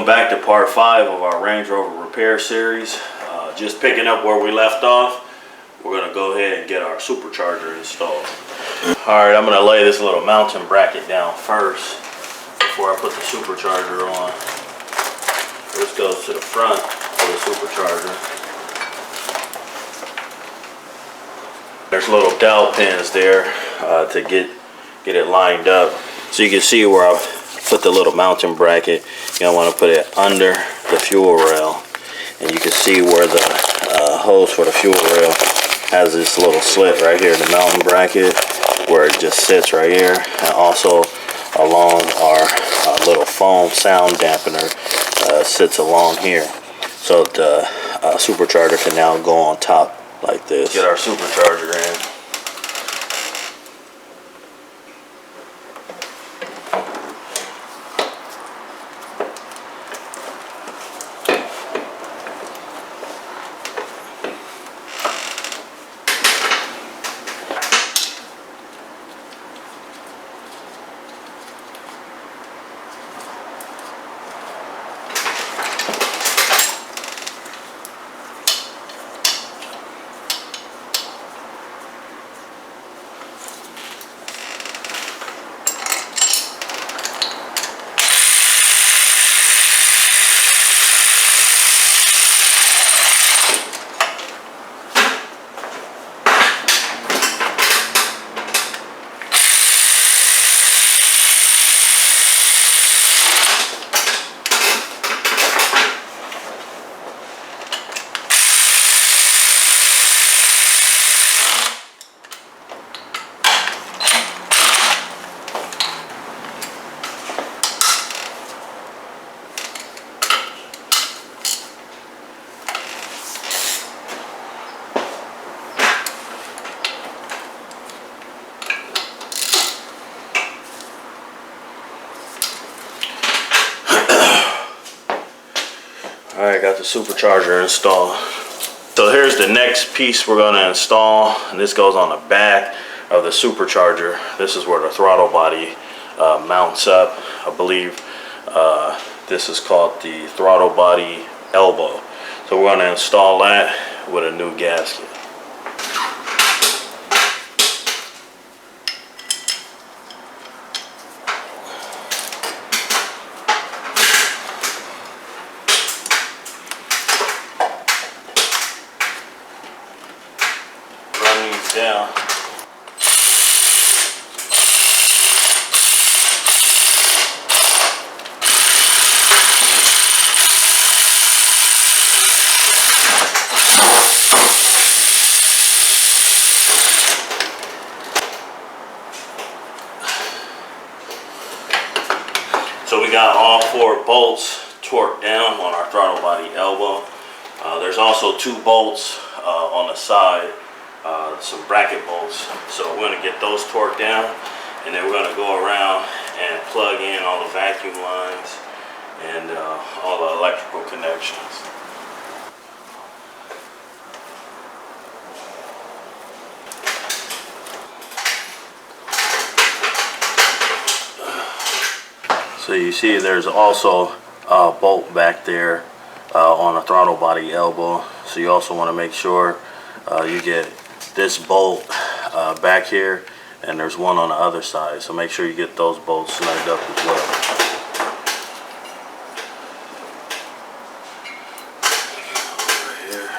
Welcome back to part 5 of our Range Rover repair series. Just picking up where we left off. We're going to go ahead and get our supercharger installed. Alright, I'm going to lay this little mounting bracket down first before I put the supercharger on. This goes to the front of the supercharger. There's little dowel pins there to get it lined up. So you can see where I've put the little mounting bracket. You're going to want to put it under the fuel rail, and you can see where the hose for the fuel rail has this little slit right here, the mounting bracket, where it just sits right here, and also along our little foam sound dampener sits along here, so the supercharger can now go on top like this. Get our supercharger in. Alright, got the supercharger installed. So here's the next piece we're going to install, and this goes on the back of the supercharger. This is where the throttle body mounts up. I believe this is called the throttle body elbow. So we're going to install that with a new gasket. Down. So we got all 4 bolts torqued down on our throttle body elbow. There's also 2 bolts on the side. Some bracket bolts, so we're going to get those torqued down, and then we're going to go around and plug in all the vacuum lines and all the electrical connections. So you see there's also a bolt back there on the throttle body elbow, so you also want to make sure you get this bolt back here, and there's one on the other side, so make sure you get those bolts snagged up as well. Over here.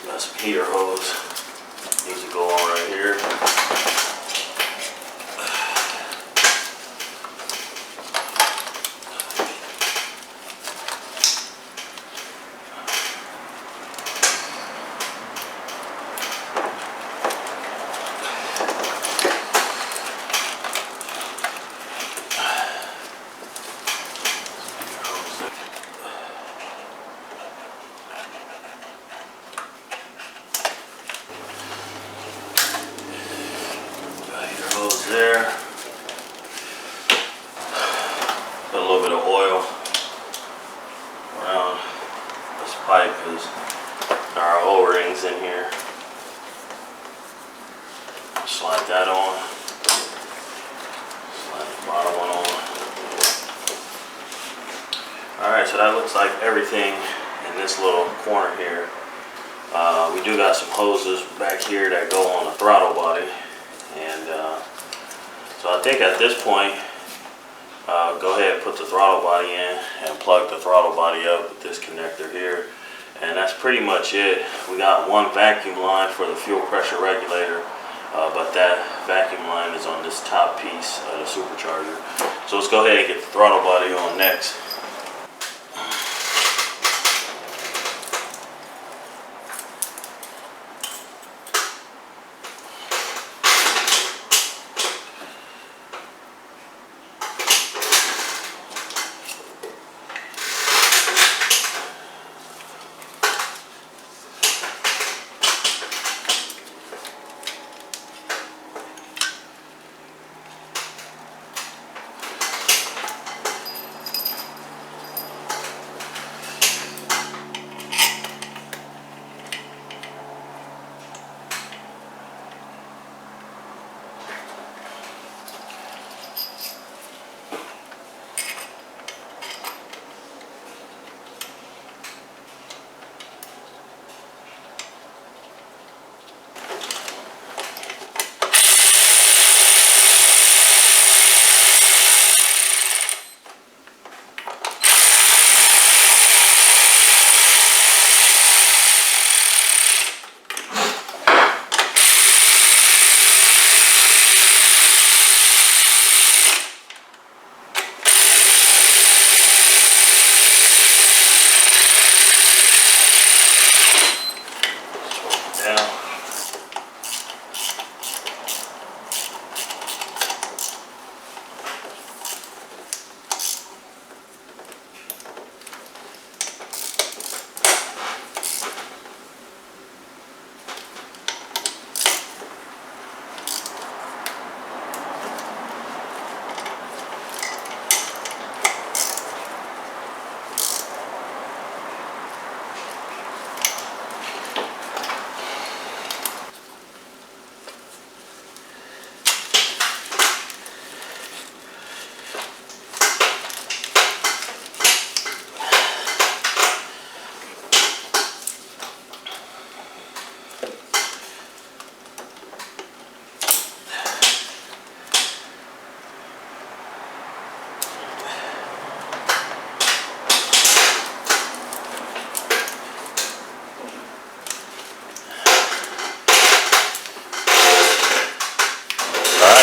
Got some heater hose, needs to go on right here. There. Put a little bit of oil around this pipe because there are O-rings in here. so that looks like everything in this little corner here. We do got some hoses back here that go on the throttle body, and so I think at this point, go ahead and put the throttle body in and plug the throttle body up with this connector here, and that's pretty much it. We got one vacuum line for the fuel pressure regulator, but that vacuum line is on this top piece of the supercharger. So let's go ahead and get the throttle body on next.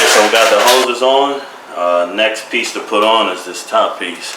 So we got the hoses on. Next piece to put on is this top piece.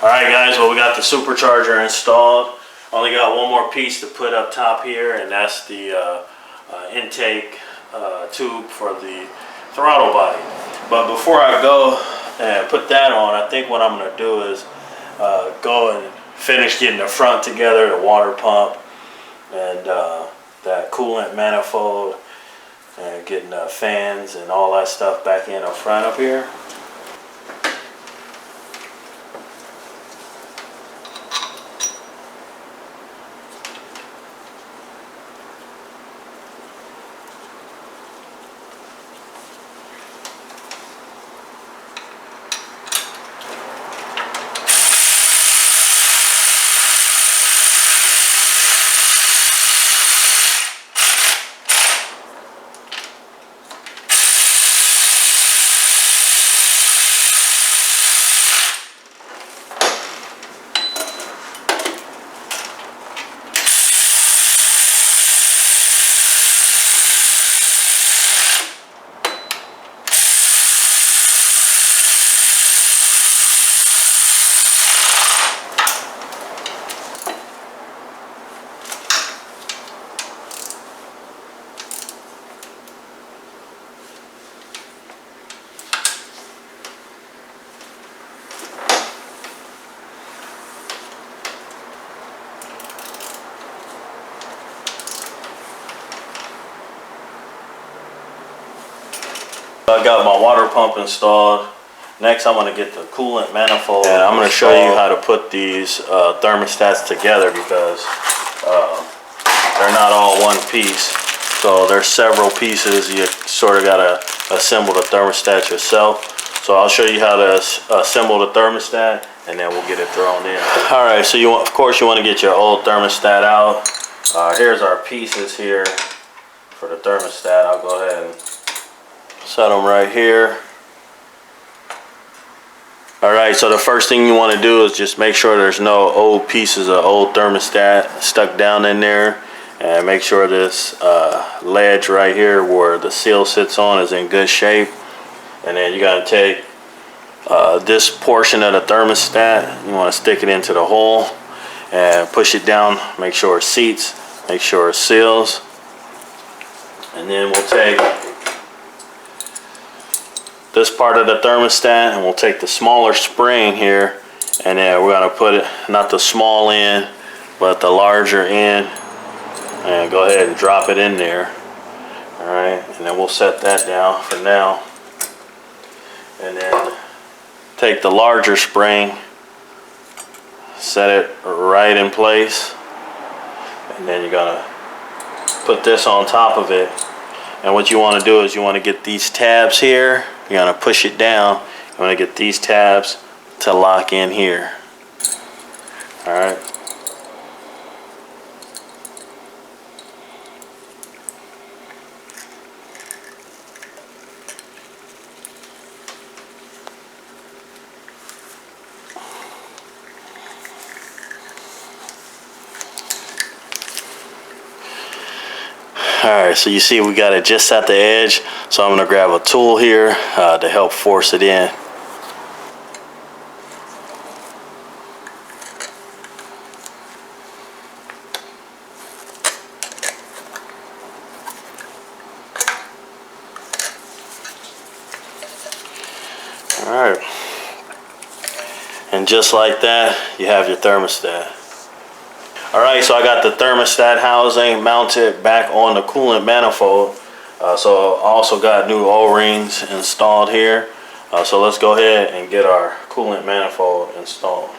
Alright guys, well we got the supercharger installed. Only got one more piece to put up top here, and that's the intake tube for the throttle body. But before I go and put that on, I think what I'm going to do is go and finish getting the front together, the water pump, and that coolant manifold, and getting the fans and all that stuff back in up front up here. I got my water pump installed. Next I'm going to get the coolant manifold, and I'm going to show you how to put these thermostats together, because they're not all one piece. So there's several pieces. You sort of got to assemble the thermostat yourself. So I'll show you how to assemble the thermostat, and then we'll get it thrown in. Alright, so of course you want to get your old thermostat out. Here's our pieces here for the thermostat. I'll go ahead and set them right here. Alright, so the first thing you want to do is just make sure there's no old pieces of old thermostat stuck down in there, and make sure this ledge right here where the seal sits on is in good shape. And then you got to take this portion of the thermostat, you want to stick it into the hole and push it down, make sure it seats, make sure it seals. And then we'll take this part of the thermostat, and we'll take the smaller spring here, and then we're going to put it, not the small end but the larger end, and go ahead and drop it in there. Alright, and then we'll set that down for now, and then take the larger spring, set it right in place, and then you're going to put this on top of it. And what you want to do is you want to get these tabs here, you're going to push it down, you want to get these tabs to lock in here. Alright. Alright, so you see we got it just at the edge, so I'm going to grab a tool here to help force it in. Alright, and just like that, you have your thermostat. Alright, so I got the thermostat housing mounted back on the coolant manifold. So I also got new O-rings installed here. So let's go ahead and get our coolant manifold installed.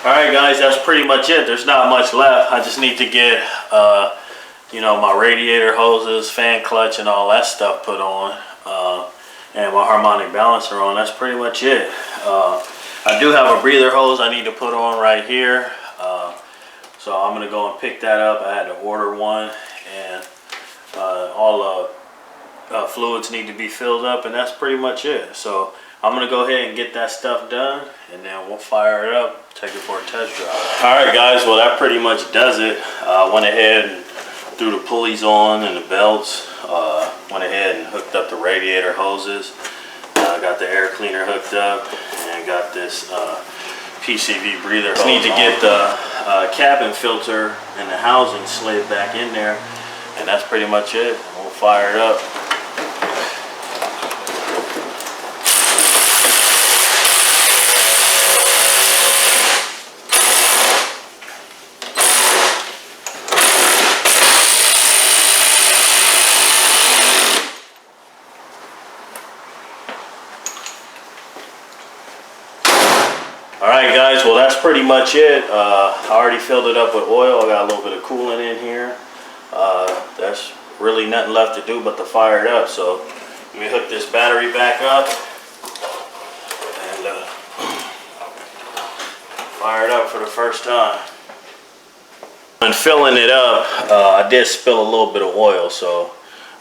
Alright guys, that's pretty much it. There's not much left. I just need to get you know, my radiator hoses, fan clutch, and all that stuff put on, and my harmonic balancer on. That's pretty much it. I do have a breather hose I need to put on right here, so I'm gonna go and pick that up. I had to order one, and all the fluids need to be filled up, and that's pretty much it. So I'm gonna go ahead and get that stuff done, and then we'll fire it up, take it for a test drive. All right guys, well that pretty much does it. Went ahead and threw the pulleys on and the belts. Went ahead and hooked up the radiator hoses. Got the air cleaner hooked up, and got this PCV breather. Just need to get the cabin filter and the housing slid back in there, and that's pretty much it. We'll fire it up. Alright guys, well that's pretty much it. I already filled it up with oil. I got a little bit of coolant in here. That's really nothing left to do but to fire it up. So let me hook this battery back up and fire it up for the first time. When filling it up, I did spill a little bit of oil, so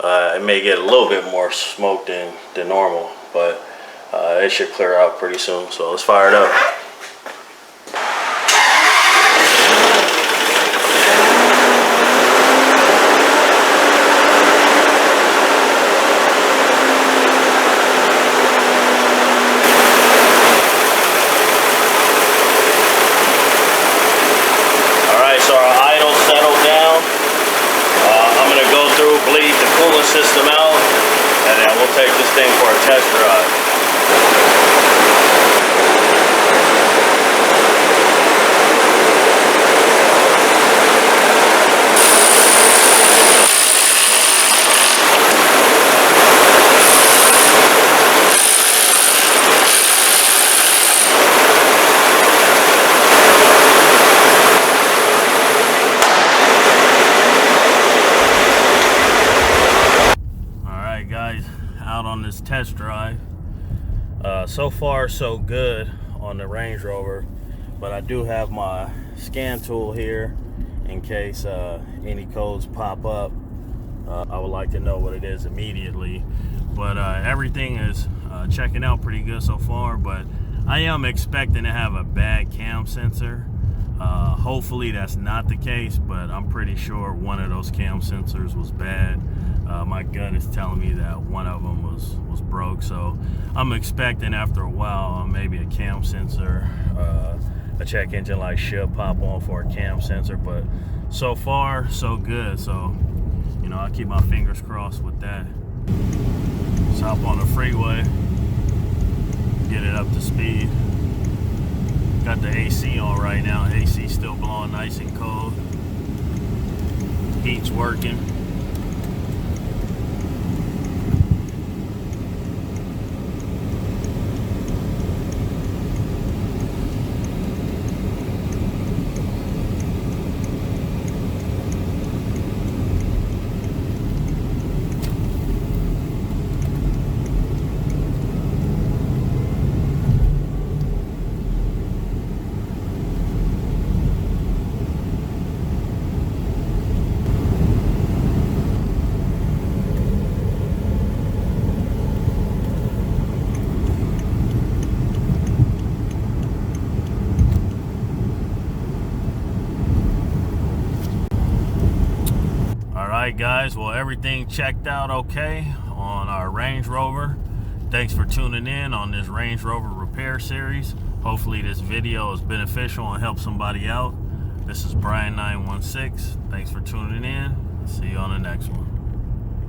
it may get a little bit more smoke than normal, but it should clear out pretty soon. So let's fire it up. Bleed the coolant system out, and then we'll take this thing for a test drive. Out on this test drive. So far so good on the Range Rover, but I do have my scan tool here in case any codes pop up. I would like to know what it is immediately, but everything is checking out pretty good so far, but I am expecting to have a bad cam sensor. Hopefully that's not the case, but I'm pretty sure one of those cam sensors was bad. My gut is telling me that one of them was broke, so I'm expecting after a while maybe a cam sensor, a check engine light should pop on for a cam sensor, but so far so good. So you know, I keep my fingers crossed with that. Let's hop on the freeway, get it up to speed. Got the AC on right now. AC still blowing nice and cold. Heat's working. Alright guys, well everything checked out okay on our Range Rover. Thanks for tuning in on this Range Rover repair series. Hopefully this video is beneficial and helps somebody out. This is Brian 916. Thanks for tuning in. See you on the next one.